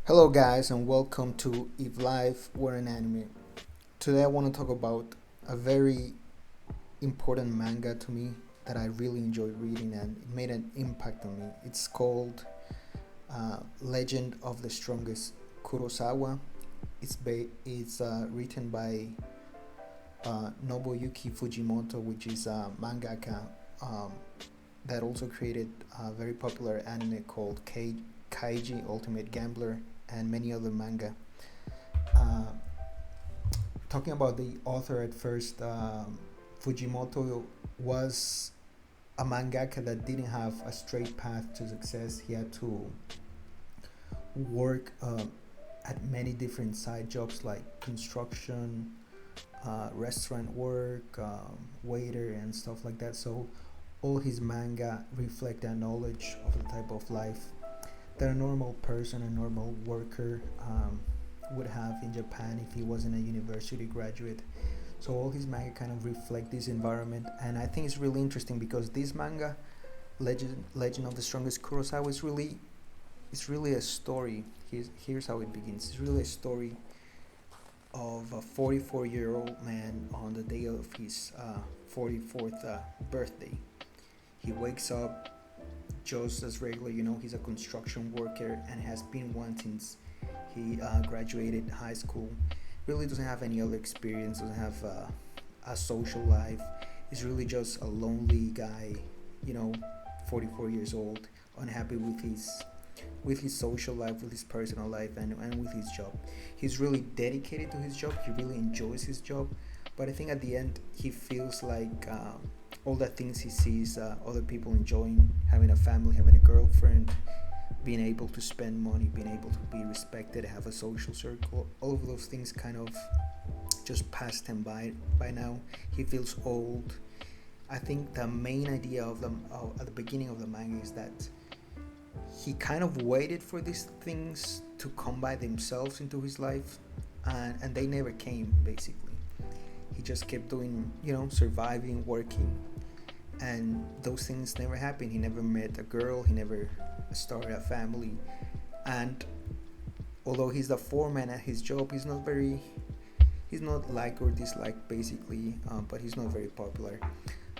Hello guys and welcome to If Life Were an Anime. Today I want to talk about a very important manga to me that I really enjoyed reading and it made an impact on me. It's called Legend of the Strongest Kurosawa. It's written by Noboyuki Fukumoto, which is a mangaka that also created a very popular anime called Kaiji Ultimate Gambler and many other manga. Uh, Talking about the author at first, Fujimoto was a mangaka that didn't have a straight path to success. He had to work at many different side jobs like construction, restaurant work, waiter, and stuff like that. So all his manga reflect that knowledge of the type of life that a normal person, a normal worker would have in Japan if he wasn't a university graduate. So all his manga kind of reflect this environment, and I think it's really interesting because this manga, Legend of the Strongest Kurosawa, it's really a story. Here's how it begins. It's really a story of a 44-year-old man on the day of his 44th birthday. He wakes up just as regular, he's a construction worker and has been one since he graduated high school. Really doesn't have any other experience, doesn't have a social life. He's really just a lonely guy, 44 years old, unhappy with his social life, with his personal life, and with his job. He's really dedicated to his job. He really enjoys his job, but I think at the end he feels like all the things he sees other people enjoying, having a family, having a girlfriend, being able to spend money, being able to be respected, have a social circle, all of those things kind of just passed him by now. He feels old. I think the main idea of them at the beginning of the manga is that he kind of waited for these things to come by themselves into his life, and they never came. Basically, he just kept doing, surviving, working, and those things never happened. He never met a girl, he never started a family, and although he's the foreman at his job, he's not liked or disliked basically, but he's not very popular.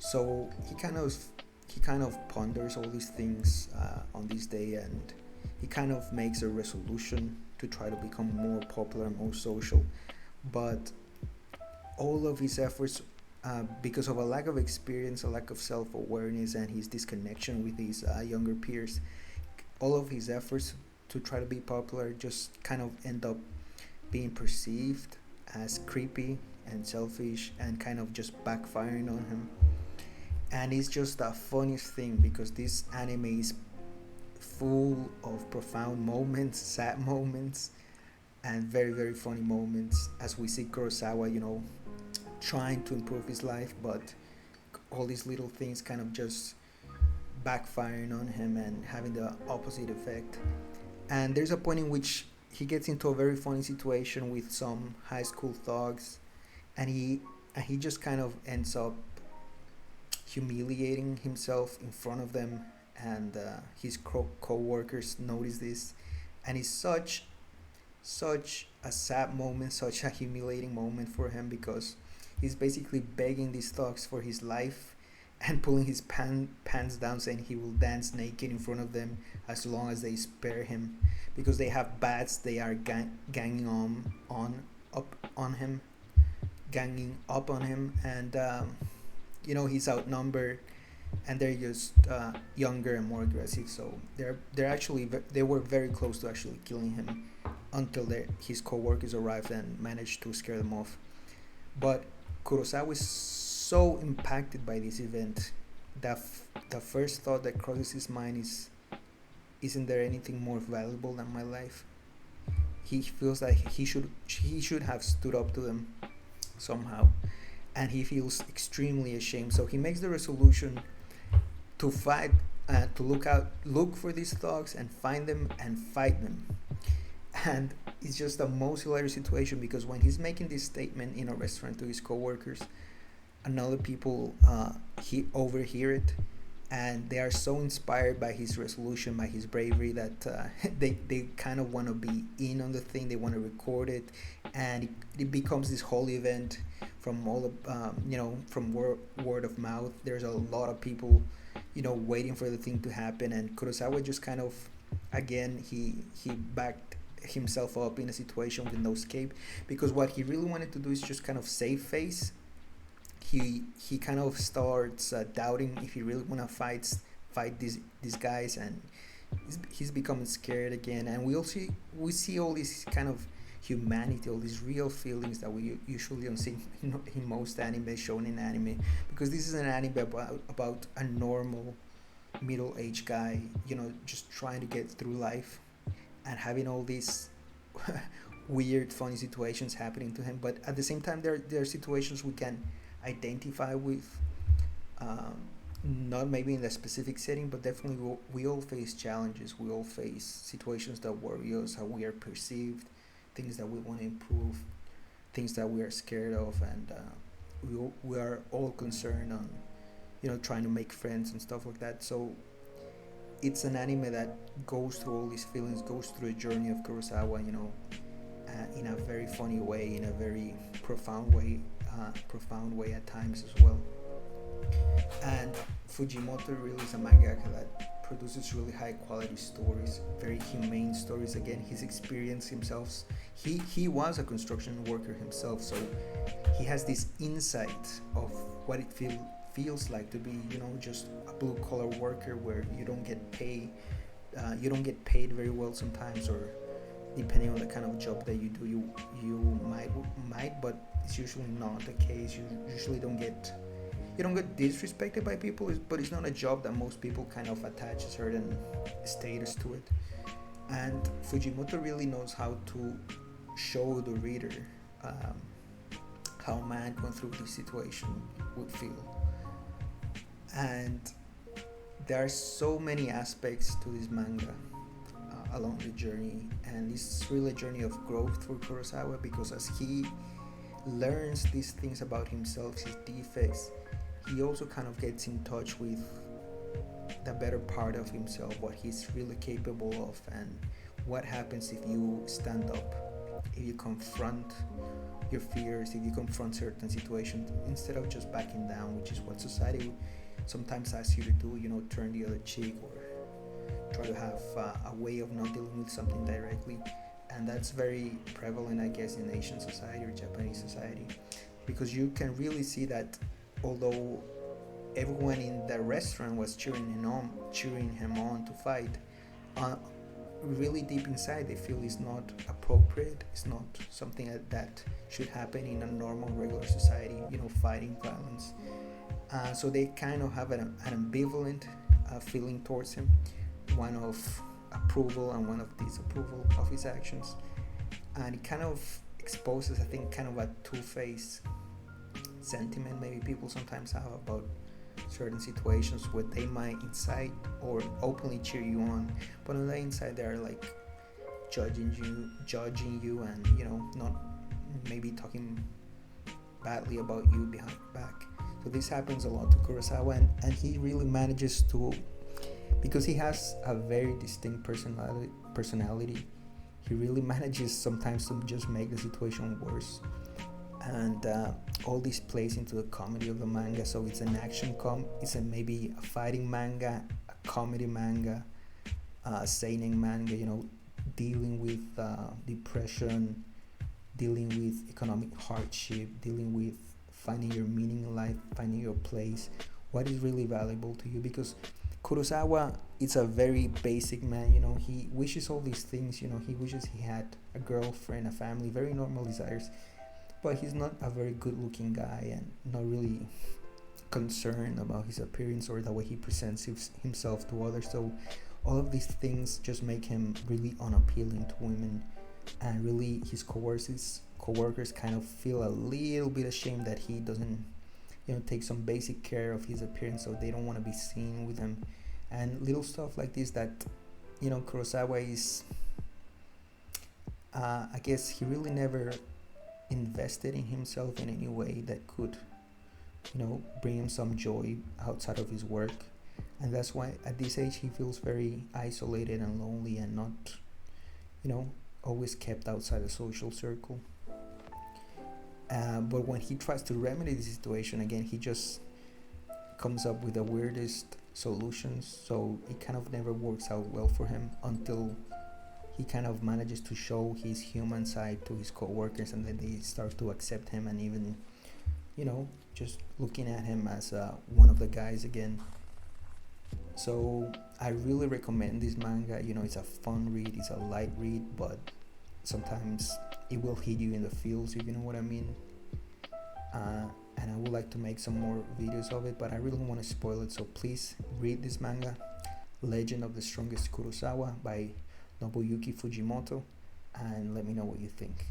So he kind of ponders all these things on this day, and he kind of makes a resolution to try to become more popular, more social. But all of his efforts, because of a lack of experience, a lack of self-awareness, and his disconnection with his younger peers, all of his efforts to try to be popular just kind of end up being perceived as creepy and selfish and kind of just backfiring on him. And it's just the funniest thing because this anime is full of profound moments, sad moments, and very, very funny moments as we see Kurosawa, trying to improve his life, but all these little things kind of just backfiring on him and having the opposite effect. And there's a point in which he gets into a very funny situation with some high school thugs, and he just kind of ends up humiliating himself in front of them, and his co-workers notice this, and it's such a sad moment, such a humiliating moment for him, because he's basically begging these thugs for his life and pulling his pants down, saying he will dance naked in front of them as long as they spare him, because they have bats. They are ganging up on him, and he's outnumbered, and they're just younger and more aggressive. So they were very close to actually killing him until his co-workers arrived and managed to scare them off. But Kurosawa is so impacted by this event that the first thought that crosses his mind is, isn't there anything more valuable than my life? He feels like he should have stood up to them somehow, and he feels extremely ashamed. So he makes the resolution to fight, to look for these thugs and find them and fight them. And it's just the most hilarious situation because when he's making this statement in a restaurant to his coworkers, another people he overhear it, and they are so inspired by his resolution, by his bravery, that they kind of want to be in on the thing. They want to record it, and it becomes this whole event from all of, from word of mouth. There's a lot of people, waiting for the thing to happen, and Kurosawa just kind of, again, he backed himself up in a situation with no escape, because what he really wanted to do is just kind of save face. He kind of starts doubting if he really want to fight these guys, and he's becoming scared again. And we see all this kind of humanity, all these real feelings that we usually don't see in most anime, shown in anime, because this is an anime about a normal middle-aged guy, just trying to get through life and having all these weird funny situations happening to him. But at the same time, there are situations we can identify with, not maybe in the specific setting, but definitely we all face challenges. We all face situations that worry us, how we are perceived, things that we want to improve, things that we are scared of, and we are all concerned on trying to make friends and stuff like that. So it's an anime that goes through all these feelings, goes through a journey of Kurosawa, in a very funny way, in a very profound way at times as well. And Fujimoto really is a mangaka that produces really high quality stories, very humane stories. Again, his experience himself, he was a construction worker himself, so he has this insight of what it feels like to be, just a blue collar worker, where you don't get paid very well sometimes, or depending on the kind of job that you do, you might, but it's usually not the case. You usually don't get disrespected by people, but it's not a job that most people kind of attach a certain status to it. And Fujimoto really knows how to show the reader how a man going through this situation would feel. And there are so many aspects to this manga along the journey, and this is really a journey of growth for Kurosawa, because as he learns these things about himself, his defects, he also kind of gets in touch with the better part of himself, what he's really capable of, and what happens if you stand up, if you confront your fears, if you confront certain situations instead of just backing down, which is what society sometimes asks you to do, turn the other cheek, or try to have a way of not dealing with something directly. And that's very prevalent, I guess, in Asian society or Japanese society, because you can really see that although everyone in the restaurant was cheering him on to fight, really deep inside they feel it's not appropriate, it's not something that should happen in a normal, regular society, fighting violence. So they kind of have an ambivalent feeling towards him, one of approval and one of disapproval of his actions. And it kind of exposes, I think, kind of a two-faced sentiment maybe people sometimes have about certain situations, where they might incite or openly cheer you on, but on the inside they're like judging you, and not maybe talking badly about you behind your back. So this happens a lot to Kurosawa, and he really manages to, because he has a very distinct personality, he really manages sometimes to just make the situation worse. And all this plays into the comedy of the manga. So it's an action it's maybe a fighting manga, a comedy manga, a seinen manga, dealing with depression, dealing with economic hardship, dealing with finding your meaning in life, finding your place, what is really valuable to you. Because Kurosawa is a very basic man, he wishes all these things, he wishes he had a girlfriend, a family, very normal desires, but he's not a very good looking guy, and not really concerned about his appearance or the way he presents himself to others. So all of these things just make him really unappealing to women, and really his coworkers kind of feel a little bit ashamed that he doesn't take some basic care of his appearance, so they don't want to be seen with him, and little stuff like this that Kurosawa is I guess he really never invested in himself in any way that could bring him some joy outside of his work. and that's why at this age he feels very isolated and lonely and not, you know, always kept outside the social circle. But when he tries to remedy the situation again, he just comes up with the weirdest solutions, so it kind of never works out well for him until he kind of manages to show his human side to his co-workers, and then they start to accept him and even, you know, just looking at him as one of the guys again. So I really recommend this manga. You know, it's a fun read, it's a light read, but sometimes it will hit you in the feels, if you know what I mean. And I would like to make some more videos of it, but I really don't want to spoil it, so please read this manga, Legend of the Strongest Kurosawa by Noboyuki Fukumoto, and let me know what you think.